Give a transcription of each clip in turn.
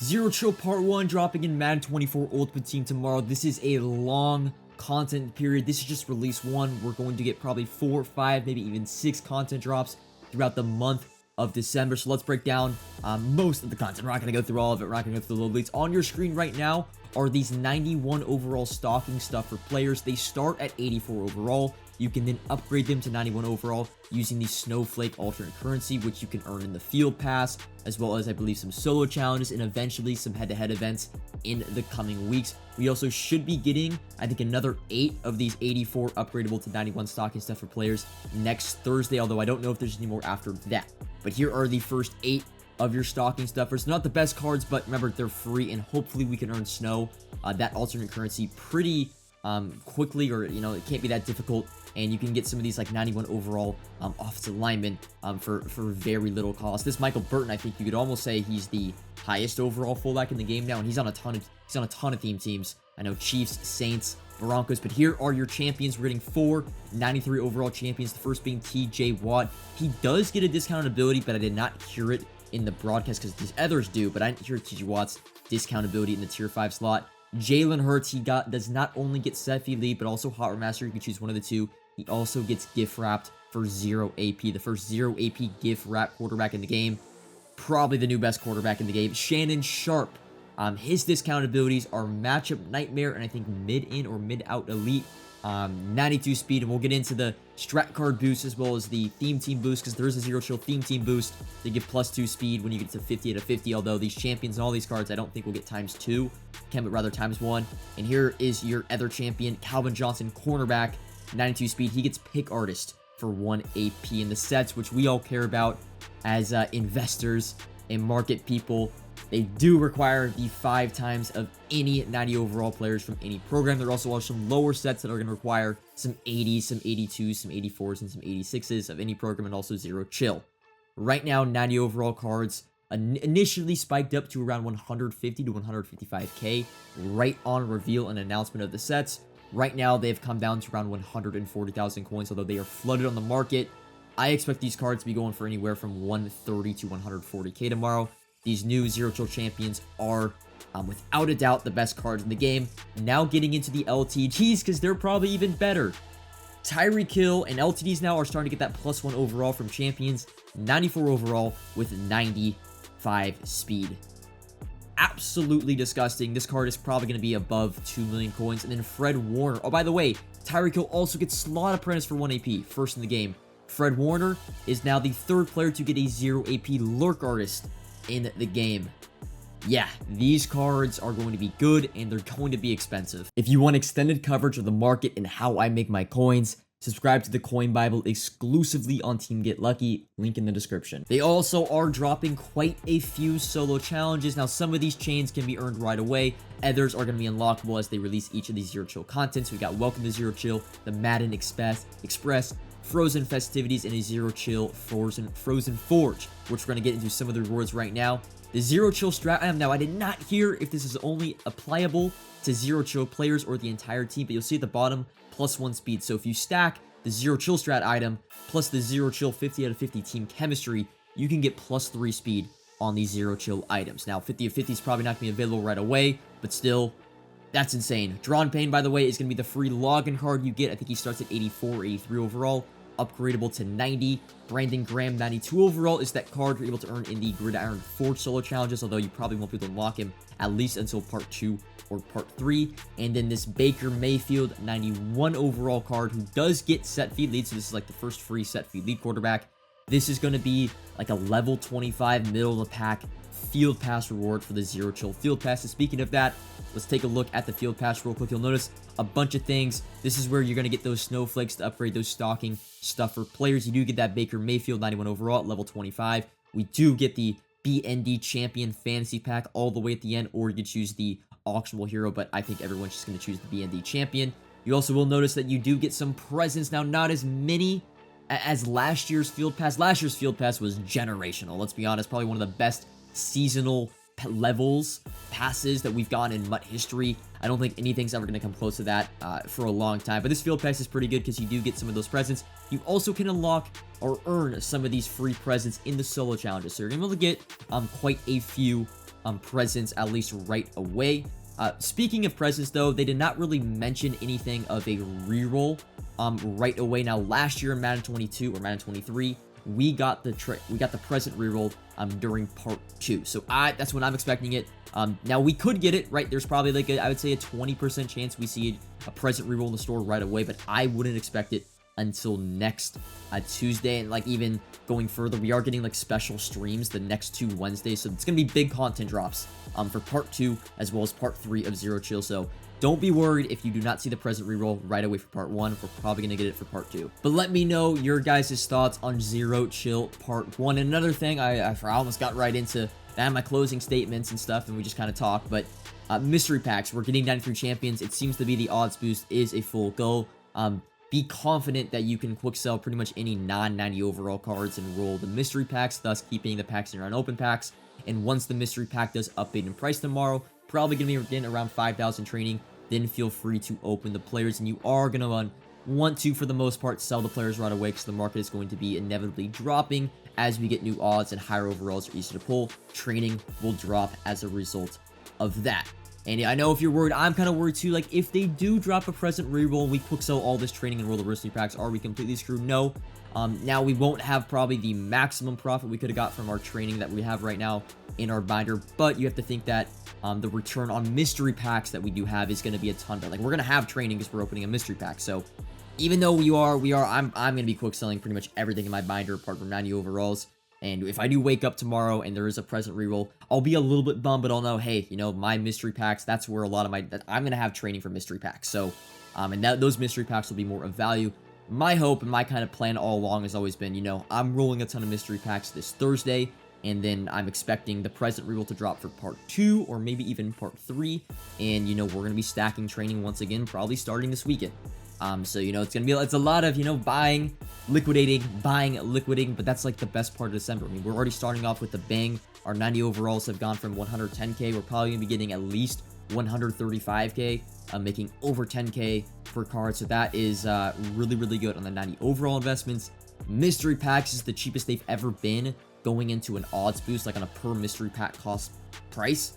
Zero Chill Part 1 dropping in Madden 24 Ultimate Team tomorrow. This is a long content period. This is just release 1. We're going to get probably 4, 5, maybe even 6 content drops throughout the month of December. So let's break down most of the content. We're not going to go through all of it. We're not going to go through the load leads. On your screen right now are these 91 overall stocking stuff for players. They start at 84 overall. You can then upgrade them to 91 overall using the Snowflake alternate currency, which you can earn in the field pass, as well as I believe some solo challenges and eventually some head-to-head events in the coming weeks. We also should be getting, I think, another 8 of these 84 upgradable to 91 stocking stuff for players next Thursday, although I don't know if there's any more after that. But here are the first 8 of your stocking stuffers. Not the best cards, but remember, they're free, and hopefully we can earn snow, that alternate currency, pretty quickly, or it can't be that difficult, and you can get some of these like 91 overall offensive linemen for very little cost. This Michael Burton, I think you could almost say he's the highest overall fullback in the game now, and he's on a ton of theme teams. I know Chiefs, Saints, Broncos, but here are your champions. We're getting 4 93 overall champions. The first being TJ Watt. He does get a discounted ability, but I did not hear it in the broadcast because these others do, but I didn't hear TJ Watt's discount ability in the tier 5 slot. Jalen Hurts, does not only get set feed lead, but also hot remaster. You can choose one of the two. He also gets gift wrapped for 0 AP. The first 0 AP gift wrap quarterback in the game. Probably the new best quarterback in the game. Shannon Sharp. His discount abilities are matchup nightmare and I think mid-in or mid-out elite. 92 speed, and we'll get into the strat card boost as well as the theme team boost, because there is a Zero Chill theme team boost. They give +2 speed when you get to 50 out of 50, although these champions and all these cards I don't think will get ×2, but rather ×1. And here is your other champion, Calvin Johnson, cornerback, 92 speed. He gets pick artist for 1 AP in the sets, which we all care about as investors and market people. They do require the 5 times of any 90 overall players from any program. There also are some lower sets that are going to require some 80s, some 82s, some 84s, and some 86s of any program, and also Zero Chill. Right now, 90 overall cards initially spiked up to around 150 to 155k right on reveal and announcement of the sets. Right now, they've come down to around 140,000 coins, although they are flooded on the market. I expect these cards to be going for anywhere from 130 to 140k tomorrow. These new Zero Chill champions are, without a doubt, the best cards in the game. Now getting into the LTGs, because they're probably even better. Tyreek Hill and LTDs now are starting to get that +1 overall from champions. 94 overall with 95 speed. Absolutely disgusting. This card is probably going to be above 2 million coins. And then Fred Warner. Oh, by the way, Tyreek Hill also gets Slot Apprentice for 1 AP, first in the game. Fred Warner is now the 3rd player to get a 0 AP Lurk Artist in the game. Yeah, these cards are going to be good and they're going to be expensive. If you want extended coverage of the market and how I make my coins, subscribe to the Coin Bible exclusively on Team Get Lucky, link in the description. They also are dropping quite a few solo challenges. Now, some of these chains can be earned right away. Others are going to be unlockable as they release each of these Zero Chill content. So we got Welcome to Zero Chill, the Madden Express, Frozen Festivities, and a Zero Chill Frozen Forge, which we're going to get into some of the rewards right now. The Zero Chill strat item, now I did not hear if this is only applicable to Zero Chill players or the entire team, but you'll see at the bottom, +1 speed. So if you stack the Zero Chill strat item plus the Zero Chill 50 out of 50 team chemistry, you can get +3 speed on these Zero Chill items. Now, 50 of 50 is probably not going to be available right away, but still, that's insane. Drawn Pain, by the way, is going to be the free login card you get. I think he starts at 84 or 83 overall. Upgradable to 90. Brandon Graham, 92 overall, is that card you're able to earn in the Gridiron Forge solo challenges, although you probably won't be able to unlock him at least until part 2 or part 3. And then this Baker Mayfield, 91 overall card, who does get set feed lead, so this is like the first free set feed lead quarterback. This is going to be like a level 25 middle of the pack field pass reward for the Zero Chill field pass. And speaking of that, let's take a look at the field pass real quick. You'll notice a bunch of things. This is where you're going to get those snowflakes to upgrade those stocking stuff for players. You do get that Baker Mayfield 91 overall at level 25. We do get the BND Champion Fantasy Pack all the way at the end, or you could choose the Auctionable Hero, but I think everyone's just going to choose the BND Champion. You also will notice that you do get some presents. Now, not as many as last year's field pass. Last year's field pass was generational. Let's be honest, probably one of the best seasonal levels passes that we've gotten in MUT history. I don't think anything's ever going to come close to that for a long time, but this field pass is pretty good because you do get some of those presents. You also can unlock or earn some of these free presents in the solo challenges, so you're going to be able to get quite a few presents at least right away. Speaking of presents, though, they did not really mention anything of a reroll right away. Now, last year in Madden 22 or Madden 23, we got the present reroll during part 2. So that's when I'm expecting it. Now we could get it, right? There's probably like I would say a 20% chance we see a present reroll in the store right away, but I wouldn't expect it until next Tuesday. And like even going further, we are getting like special streams the next 2 Wednesdays, so it's gonna be big content drops for part 2 as well as part 3 of Zero Chill. So don't be worried if you do not see the present reroll right away for part 1. We're probably going to get it for part 2. But let me know your guys' thoughts on Zero Chill part 1. And another thing, I almost got right into that, my closing statements and stuff, and we just kind of talked. But mystery packs, we're getting 93 champions. It seems to be the odds boost is a full go. Be confident that you can quick sell pretty much any non-90 overall cards and roll the mystery packs, thus keeping the packs in your unopened packs. And once the mystery pack does update in price tomorrow, probably going to be getting around 5,000 training. Then feel free to open the players, and you are going to want to, for the most part, sell the players right away because the market is going to be inevitably dropping as we get new odds and higher overalls are easy to pull. Training will drop as a result of that. And I know if you're worried, I'm kind of worried too. Like, if they do drop a present reroll, we quick sell all this training and roll the mystery packs, are we completely screwed? No. Now we won't have probably the maximum profit we could have got from our training that we have right now in our binder, but you have to think that the return on mystery packs that we do have is going to be a ton better. Like, we're going to have training because we're opening a mystery pack. So even though I'm going to be quick selling pretty much everything in my binder apart from 90 overalls. And if I do wake up tomorrow and there is a present reroll, I'll be a little bit bummed, but I'll know, hey, you know, my mystery packs, that's where a lot of I'm going to have training for mystery packs. So, and those mystery packs will be more of value. My hope and my kind of plan all along has always been, you know, I'm rolling a ton of mystery packs this Thursday, and then I'm expecting the present reroll to drop for part 2 or maybe even part 3. And, you know, we're going to be stacking training once again, probably starting this weekend. So, you know, it's a lot of, you know, buying, liquidating, but that's like the best part of December. I mean, we're already starting off with a bang. Our 90 overalls have gone from 110k. We're probably going to be getting at least 135k, making over 10k per card. So that is really, really good on the 90 overall investments. Mystery packs is the cheapest they've ever been going into an odds boost, like on a per mystery pack cost price.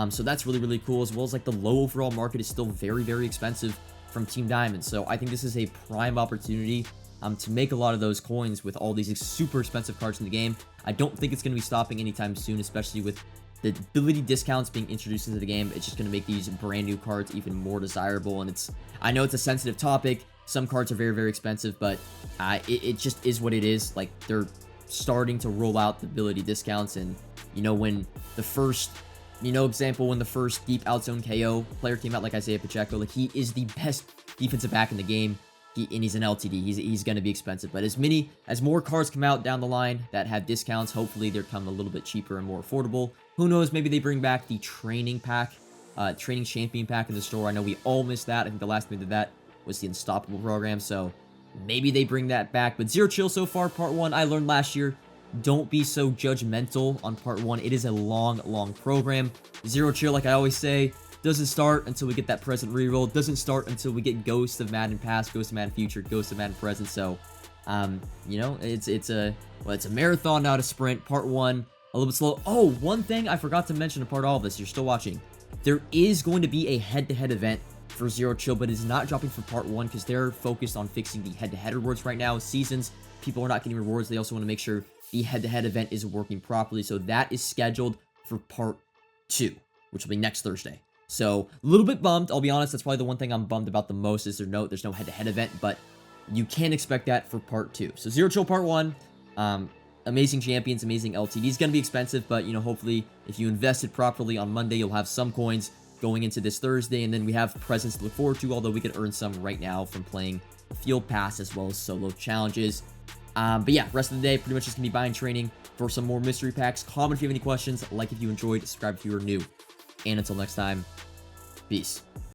So that's really, really cool, as well as like the low overall market is still very, very expensive from Team Diamond. So I think this is a prime opportunity to make a lot of those coins with all these super expensive cards in the game. I don't think it's going to be stopping anytime soon, especially with the ability discounts being introduced into the game. It's just going to make these brand new cards even more desirable. And I know it's a sensitive topic. Some cards are very, very expensive, but it just is what it is. Like, they're starting to roll out the ability discounts, and you know, when the first when the first deep outzone KO player came out, like Isaiah Pacheco, like, he is the best defensive back in the game, and he's an LTD. He's going to be expensive, but as more cards come out down the line that have discounts, hopefully they come a little bit cheaper and more affordable. Who knows, maybe they bring back the training pack, training champion pack in the store. I know we all missed that. I think the last thing they did that was the Unstoppable program, so maybe they bring that back. But Zero Chill so far, part 1, I learned last year, don't be so judgmental on part 1. It is a long, long program. Zero Chill, like I always say, doesn't start until we get that present reroll. Doesn't start until we get Ghosts of Madden Past, Ghosts of Madden Future, Ghosts of Madden Present. So, you know, it's a marathon, not a sprint. Part 1, a little bit slow. Oh, one thing I forgot to mention apart all of this, you're still watching. There is going to be a head-to-head event for Zero Chill, but it's not dropping for part 1 because they're focused on fixing the head-to-head rewards right now. Seasons, people are not getting rewards. They also want to make sure the head-to-head event is working properly. So that is scheduled for part 2, which will be next Thursday. So a little bit bummed. I'll be honest, that's probably the one thing I'm bummed about the most is there's no head-to-head event, but you can expect that for part 2. So Zero Chill part 1, amazing champions, amazing LTD. It's going to be expensive, but, you know, hopefully if you invested properly on Monday, you'll have some coins going into this Thursday, and then we have presents to look forward to, although we can earn some right now from playing Field Pass as well as solo challenges. But yeah, rest of the day, pretty much just going to be buying training for some more mystery packs. Comment if you have any questions, like if you enjoyed, subscribe if you are new, and until next time, peace.